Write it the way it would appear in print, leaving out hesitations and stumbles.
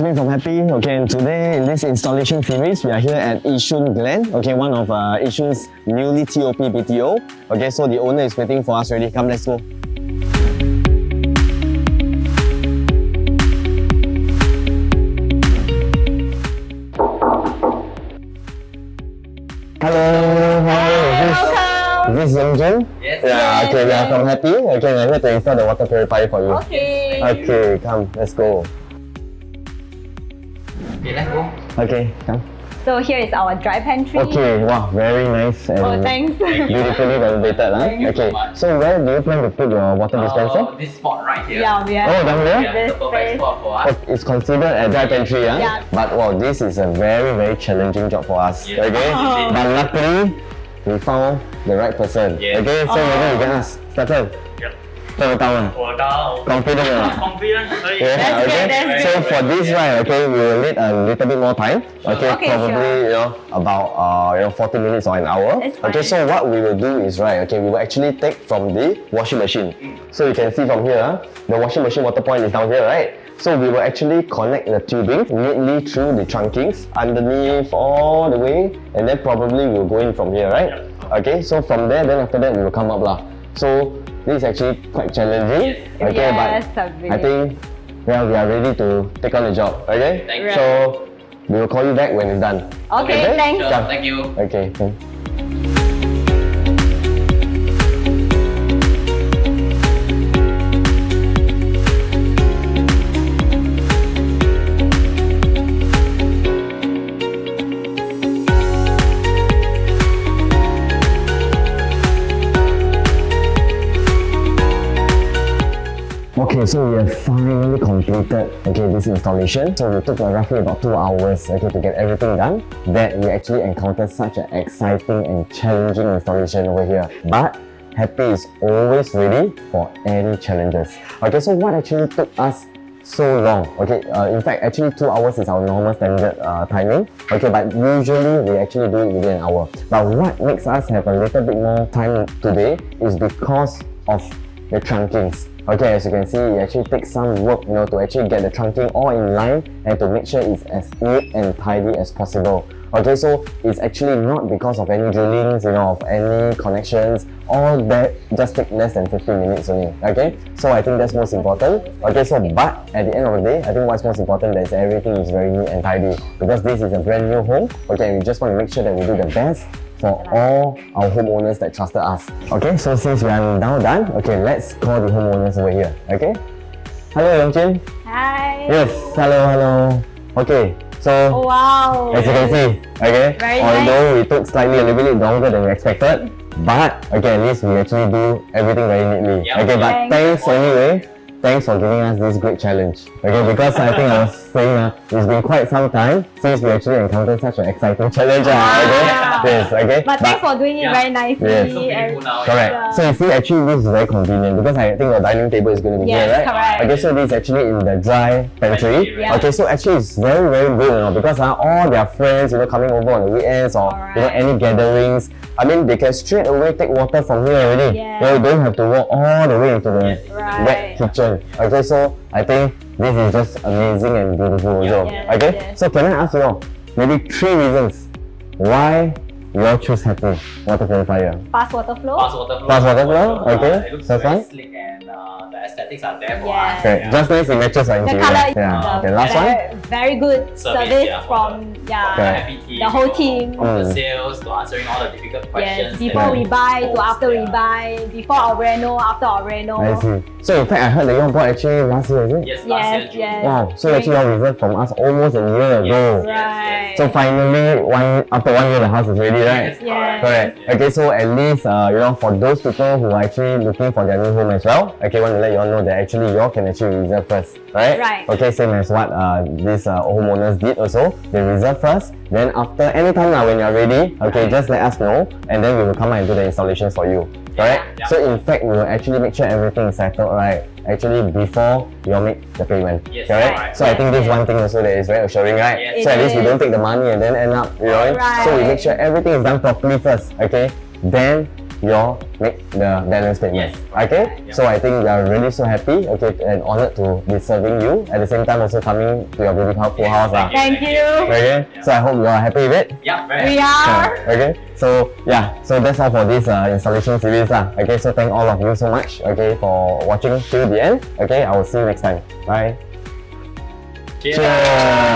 Raving from Happie. Okay, and today in this installation series, we are here at Yishun Glen. Okay, one of Yishun's newly TOP BTO. Okay, so the owner is waiting for us already. Come, let's go. Hello, hi. Is this Yishun? Yes. Yeah, okay, we are from Happie. Okay, we're here to install the water purifier for you. Okay. Okay, come, let's go. Okay, let's go. Okay, come. So here is our dry pantry. Okay, wow, very nice and Oh, thanks. beautifully renovated. Thank you Okay, so much. so where do you plan to put your water dispenser? This spot right here. Yeah, we have. Oh, down there? Yeah, this the perfect space. spot for us. Oh, it's considered a dry pantry, Yeah. But wow, this is a very challenging job for us. Yeah. Okay, Oh. but luckily we found the right person. Yeah. Okay, so maybe you can ask Stephen. Yep. 做得到吗？ Confident or not? Confident. Yeah, That's okay. good, that's So for this, right, okay, we will need a little bit more time. Okay, Okay, probably about 40 minutes or an hour. That's fine. Okay, so what we will do is right, okay, we will actually take from the washing machine. So you can see from here, the washing machine water point is down here, right? So we will actually connect the tubing neatly through the trunkings underneath all the way, and then probably we'll go in from here, right? Okay, so from there, then after that we will come up lah. So this is actually quite challenging. Yes. Okay, Yes, but agree. I think we are ready to take on the job. Okay? Thank you. So we will call you back when it's done. Okay, thanks. Sure, Come. thank you. Okay. Thanks. Okay, so we have finally completed this installation. So we took roughly about 2 hours to get everything done. That we actually encountered such an exciting and challenging installation over here. But Happie is always ready for any challenges. Okay, so what actually took us so long? Okay, in fact, actually 2 hours is our normal standard timing. Okay, but usually we actually do it within an hour. But what makes us have a little bit more time today is because of the trunkings. Okay, as you can see, it actually takes some work, to actually get the trunking all in line and to make sure it's as neat and tidy as possible. Okay, so it's actually not because of any drillings, of any connections. All that just take less than 15 minutes only. Okay, so I think that's most important. Okay, so but at the end of the day, I think what's most important is everything is very neat and tidy because this is a brand new home. Okay, and we just want to make sure that we do the best for all our homeowners that trusted us. Okay, so since we are now done, okay, let's call the homeowners over here. Okay. Hello, Yongjin. Hi. Yes. Hello. Okay. So Oh, wow. as you can see, okay, Very although we took slightly a little bit longer than we expected, but okay, at least we actually do everything very neatly. Yeah. Okay, but thanks anyway. Thanks for giving us this great challenge. Okay, because I think I was saying it's been quite some time since we actually encountered such an exciting challenge. Okay, yes, okay. But thanks for doing it very nicely. Yes. So beautiful now. Correct. Yeah. So you see, actually this is very convenient because I think the dining table is going to be Yes, here, right? correct. Okay, so this is actually in the dry pantry. Yeah. Okay, so actually it's very good, because all their friends, coming over on the weekends or any gatherings. I mean, they can straight away take water from here already. Yes. They don't have to walk all the way into the Right. wet kitchen. Okay, so I think this is just amazing and beautiful also. Yes, Okay, yes. so can I ask you all maybe 3 reasons why you all choose Happie water purifier? Fast water flow. Fast water flow. Fast water flow, okay. It looks First very one? slick and the aesthetics are there for Yes. us. Okay, just nice it matches our The interior. color Yeah. Okay, last one. Very good service yeah, from the Okay. Happie team, the whole team. from the sales to answering all the difficult questions. Yes, before we buy to after we buy, before our reno, after our reno. I see. So in fact, I heard that you all bought actually last year, is it? Yes, last year Yes, June. yes. Wow. So actually you all reserved from us almost a year ago. Right. So finally, after 1 year, the house is ready, right? Yes. Correct. Okay, so at least for those people who are actually looking for their new home as well, okay, want to let you all know that actually you all can actually reserve first, right? Right. Okay, same as what these homeowners did also. They reserve first, then after anytime now when you're ready, okay, just let us know, and then we will come out and do the installations for you. Correct? Yeah. So in fact, we will actually make sure everything is settled right. Actually, before you all make the payment. Yes, correct? right. So I think this is one thing also that is very assuring, right? Yes. So at It least we is. don't take the money and then end up, Right. So we make sure everything is done properly first, okay? Then your the balance payment. Yes. Okay, Yep. so I think we are really so happy, okay, and honored to be serving you. At the same time, also coming to your beautiful house. Thank you. Okay, so I hope you are happy with it. Yeah, very We happy. are. Okay, so yeah, so that's all for this installation series lah. Okay, so thank all of you so much. Okay, for watching till the end. Okay, I will see you next time. Bye. Cheers. Cheers.